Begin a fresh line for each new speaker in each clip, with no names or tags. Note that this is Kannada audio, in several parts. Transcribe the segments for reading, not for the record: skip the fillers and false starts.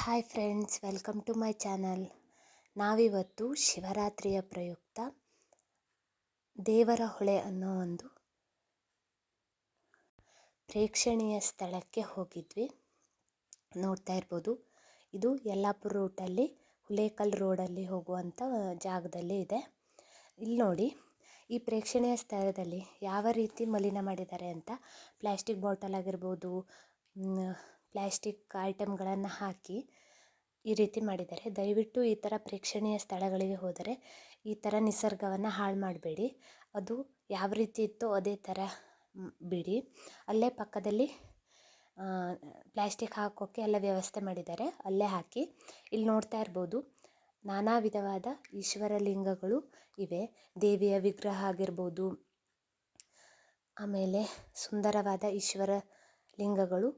Hi friends, welcome to my channel. ನಾವಿವತ್ತು ಶಿವರಾತ್ರಿಯ ಪ್ರಯುಕ್ತ ದೇವರ ಹೊಳೆ ಅನ್ನೋ ಒಂದು ಪ್ರೇಕ್ಷಣೀಯ ಸ್ಥಳಕ್ಕೆ ಹೋಗಿದ್ವಿ. ನೋಡ್ತಾ ಇರ್ಬೋದು, ಇದು ಯಲ್ಲಾಪುರ ರೂಟಲ್ಲಿ ಹುಲೇಕಲ್ ರೋಡಲ್ಲಿ ಹೋಗುವಂಥ ಜಾಗದಲ್ಲಿ ಇದೆ. ಇಲ್ಲಿ ನೋಡಿ, ಈ ಪ್ರೇಕ್ಷಣೀಯ ಸ್ಥಳದಲ್ಲಿ ಯಾವ ರೀತಿ ಮಲಿನ ಮಾಡಿದ್ದಾರೆ ಅಂತ, ಪ್ಲ್ಯಾಸ್ಟಿಕ್ ಬಾಟಲ್ ಆಗಿರ್ಬೋದು, ಪ್ಲ್ಯಾಸ್ಟಿಕ್ ಐಟಮ್ಗಳನ್ನು ಹಾಕಿ ಈ ರೀತಿ ಮಾಡಿದ್ದಾರೆ. ದಯವಿಟ್ಟು ಈ ಥರ ಪ್ರೇಕ್ಷಣೀಯ ಸ್ಥಳಗಳಿಗೆ ಹೋದರೆ ಈ ಥರ ನಿಸರ್ಗವನ್ನು ಹಾಳು ಮಾಡಬೇಡಿ. ಅದು ಯಾವ ರೀತಿ ಇತ್ತೋ ಅದೇ ಥರ ಬಿಡಿ. ಅಲ್ಲೇ ಪಕ್ಕದಲ್ಲಿ ಪ್ಲ್ಯಾಸ್ಟಿಕ್ ಹಾಕೋಕ್ಕೆ ಎಲ್ಲ ವ್ಯವಸ್ಥೆ ಮಾಡಿದ್ದಾರೆ, ಅಲ್ಲೇ ಹಾಕಿ. ಇಲ್ಲಿ ನೋಡ್ತಾ ಇರ್ಬೋದು, ನಾನಾ ವಿಧವಾದ ಈಶ್ವರ ಲಿಂಗಗಳು ಇವೆ. ದೇವಿಯ ವಿಗ್ರಹ ಆಗಿರ್ಬೋದು, ಆಮೇಲೆ ಸುಂದರವಾದ ಈಶ್ವರ ಲಿಂಗಗಳು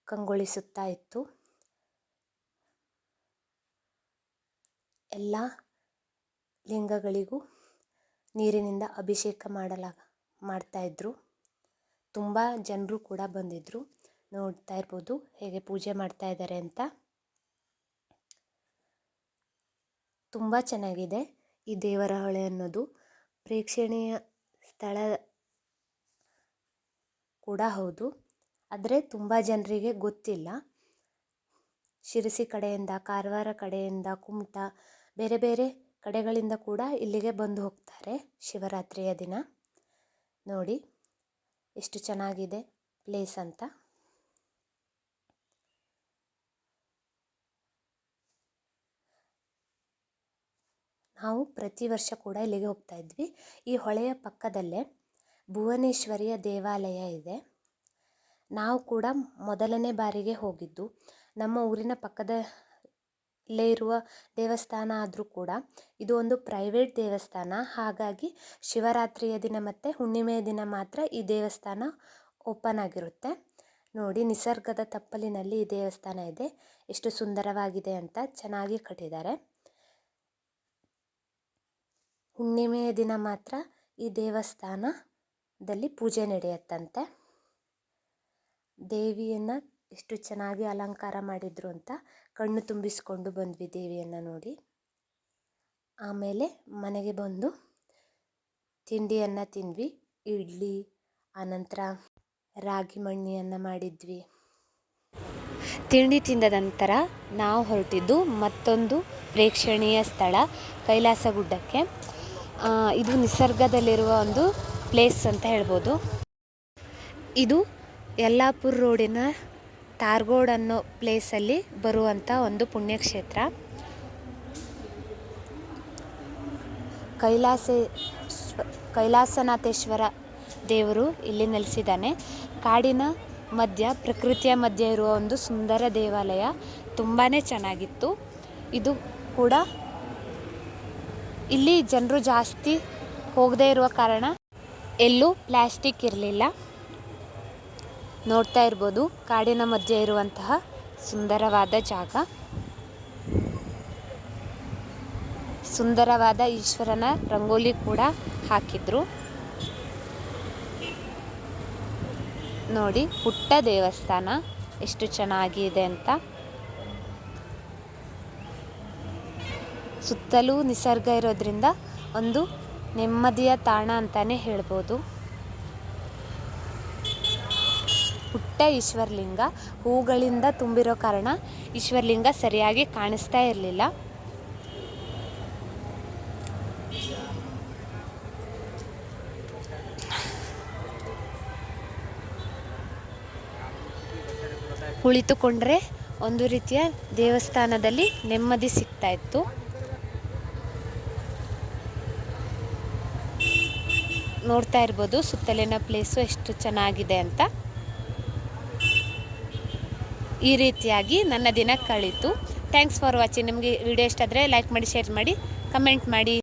ಕಂಗೊಳಿಸುತ್ತಾ ಇತ್ತು. ಎಲ್ಲ ಲಿಂಗಗಳಿಗೂ ನೀರಿನಿಂದ ಅಭಿಷೇಕ ಮಾಡ್ತಾಯಿದ್ರು. ತುಂಬ ಜನರು ಕೂಡ ಬಂದಿದ್ದರು. ನೋಡ್ತಾ ಇರ್ಬೋದು ಹೇಗೆ ಪೂಜೆ ಮಾಡ್ತಾ ಇದ್ದಾರೆ ಅಂತ. ತುಂಬ ಚೆನ್ನಾಗಿದೆ ಈ ದೇವರ ಹೊಳೆ ಅನ್ನೋದು. ಪ್ರೇಕ್ಷಣೀಯ ಸ್ಥಳ ಕೂಡ ಹೌದು, ಆದರೆ ತುಂಬ ಜನರಿಗೆ ಗೊತ್ತಿಲ್ಲ. ಶಿರಸಿ ಕಡೆಯಿಂದ, ಕಾರವಾರ ಕಡೆಯಿಂದ, ಕುಮಟಾ, ಬೇರೆ ಬೇರೆ ಕಡೆಗಳಿಂದ ಕೂಡ ಇಲ್ಲಿಗೆ ಬಂದು ಹೋಗ್ತಾರೆ ಶಿವರಾತ್ರಿಯ ದಿನ. ನೋಡಿ ಎಷ್ಟು ಚೆನ್ನಾಗಿದೆ ಪ್ಲೇಸ್ ಅಂತ. ನಾವು ಪ್ರತಿ ವರ್ಷ ಕೂಡ ಇಲ್ಲಿಗೆ ಹೋಗ್ತಾ ಇದ್ವಿ. ಈ ಹೊಳೆಯ ಪಕ್ಕದಲ್ಲೇ ಭುವನೇಶ್ವರಿಯ ದೇವಾಲಯ ಇದೆ. ನಾವು ಕೂಡ ಮೊದಲನೇ ಬಾರಿಗೆ ಹೋಗಿದ್ದು. ನಮ್ಮ ಊರಿನ ಪಕ್ಕದಲ್ಲೇ ಇರುವ ದೇವಸ್ಥಾನ ಆದರೂ ಕೂಡ ಇದು ಒಂದು ಪ್ರೈವೇಟ್ ದೇವಸ್ಥಾನ. ಹಾಗಾಗಿ ಶಿವರಾತ್ರಿಯ ದಿನ ಮತ್ತು ಹುಣ್ಣಿಮೆಯ ದಿನ ಮಾತ್ರ ಈ ದೇವಸ್ಥಾನ ಓಪನ್ ಆಗಿರುತ್ತೆ. ನೋಡಿ, ನಿಸರ್ಗದ ತಪ್ಪಲಿನಲ್ಲಿ ಈ ದೇವಸ್ಥಾನ ಇದೆ. ಎಷ್ಟು ಸುಂದರವಾಗಿದೆ ಅಂತ, ಚೆನ್ನಾಗಿ ಕಟ್ಟಿದ್ದಾರೆ. ಹುಣ್ಣಿಮೆಯ ದಿನ ಮಾತ್ರ ಈ ದೇವಸ್ಥಾನದಲ್ಲಿ ಪೂಜೆ ನಡೆಯುತ್ತಂತೆ. ದೇವಿಯನ್ನು ಎಷ್ಟು ಚೆನ್ನಾಗಿ ಅಲಂಕಾರ ಮಾಡಿದ್ರು ಅಂತ ಕಣ್ಣು ತುಂಬಿಸ್ಕೊಂಡು ಬಂದ್ವಿ ದೇವಿಯನ್ನು ನೋಡಿ. ಆಮೇಲೆ ಮನೆಗೆ ಬಂದು ತಿಂಡಿಯನ್ನು ತಿಂದ್ವಿ. ಇಡ್ಲಿ, ಆನಂತರ ರಾಗಿ ಮಣ್ಣಿಯನ್ನು ಮಾಡಿದ್ವಿ. ತಿಂಡಿ ತಿಂದ ನಂತರ ನಾವು ಹೊರಟಿದ್ದು ಮತ್ತೊಂದು ಪ್ರೇಕ್ಷಣೀಯ ಸ್ಥಳ ಕೈಲಾಸ ಗುಡ್ಡಕ್ಕೆ. ಇದು ನಿಸರ್ಗದಲ್ಲಿರುವ ಒಂದು ಪ್ಲೇಸ್ ಅಂತ ಹೇಳ್ಬೋದು. ಇದು ಯಲ್ಲಾಪುರ ರೋಡಿನ ತಾರ್ಗೋಡ್ ಅನ್ನೋ ಪ್ಲೇಸಲ್ಲಿ ಬರುವಂಥ ಒಂದು ಪುಣ್ಯಕ್ಷೇತ್ರ. ಕೈಲಾಸನಾಥೇಶ್ವರ ದೇವರು ಇಲ್ಲಿ ನೆಲೆಸಿದ್ದಾನೆ. ಕಾಡಿನ ಮಧ್ಯ, ಪ್ರಕೃತಿಯ ಮಧ್ಯ ಇರುವ ಒಂದು ಸುಂದರ ದೇವಾಲಯ. ತುಂಬಾ ಚೆನ್ನಾಗಿತ್ತು. ಇದು ಕೂಡ ಇಲ್ಲಿ ಜನರು ಜಾಸ್ತಿ ಹೋಗದೇ ಇರುವ ಕಾರಣ ಎಲ್ಲೂ ಪ್ಲ್ಯಾಸ್ಟಿಕ್ ಇರಲಿಲ್ಲ. ನೋಡ್ತಾ ಇರ್ಬೋದು, ಕಾಡಿನ ಮಧ್ಯೆ ಇರುವಂತಹ ಸುಂದರವಾದ ಜಾಗ. ಸುಂದರವಾದ ಈಶ್ವರನ ರಂಗೋಲಿ ಕೂಡ ಹಾಕಿದ್ರು. ನೋಡಿ, ಪುಟ್ಟ ದೇವಸ್ಥಾನ ಎಷ್ಟು ಚೆನ್ನಾಗಿದೆ ಅಂತ. ಸುತ್ತಲೂ ನಿಸರ್ಗ ಇರೋದ್ರಿಂದ ಒಂದು ನೆಮ್ಮದಿಯ ತಾಣ ಅಂತಾನೆ ಹೇಳ್ಬೋದು. ಪುಟ್ಟ ಈಶ್ವರಲಿಂಗ, ಹೂಗಳಿಂದ ತುಂಬಿರೋ ಕಾರಣ ಈಶ್ವರಲಿಂಗ ಸರಿಯಾಗಿ ಕಾಣಿಸ್ತಾ ಇರಲಿಲ್ಲ. ಕುಳಿತುಕೊಂಡ್ರೆ ಒಂದು ರೀತಿಯ ದೇವಸ್ಥಾನದಲ್ಲಿ ನೆಮ್ಮದಿ ಸಿಗ್ತಾ ಇತ್ತು. ನೋಡ್ತಾ ಇರ್ಬೋದು ಸುತ್ತಲಿನ ಪ್ಲೇಸು ಎಷ್ಟು ಚೆನ್ನಾಗಿದೆ ಅಂತ. ಈ ರೀತಿಯಾಗಿ ನನ್ನ ದಿನ ಕಳೀತು. Thanks for watching. ನಿಮಗೆ ವಿಡಿಯೋ ಇಷ್ಟ ಆದರೆ ಲೈಕ್ ಮಾಡಿ, ಶೇರ್ ಮಾಡಿ, ಕಮೆಂಟ್ ಮಾಡಿ.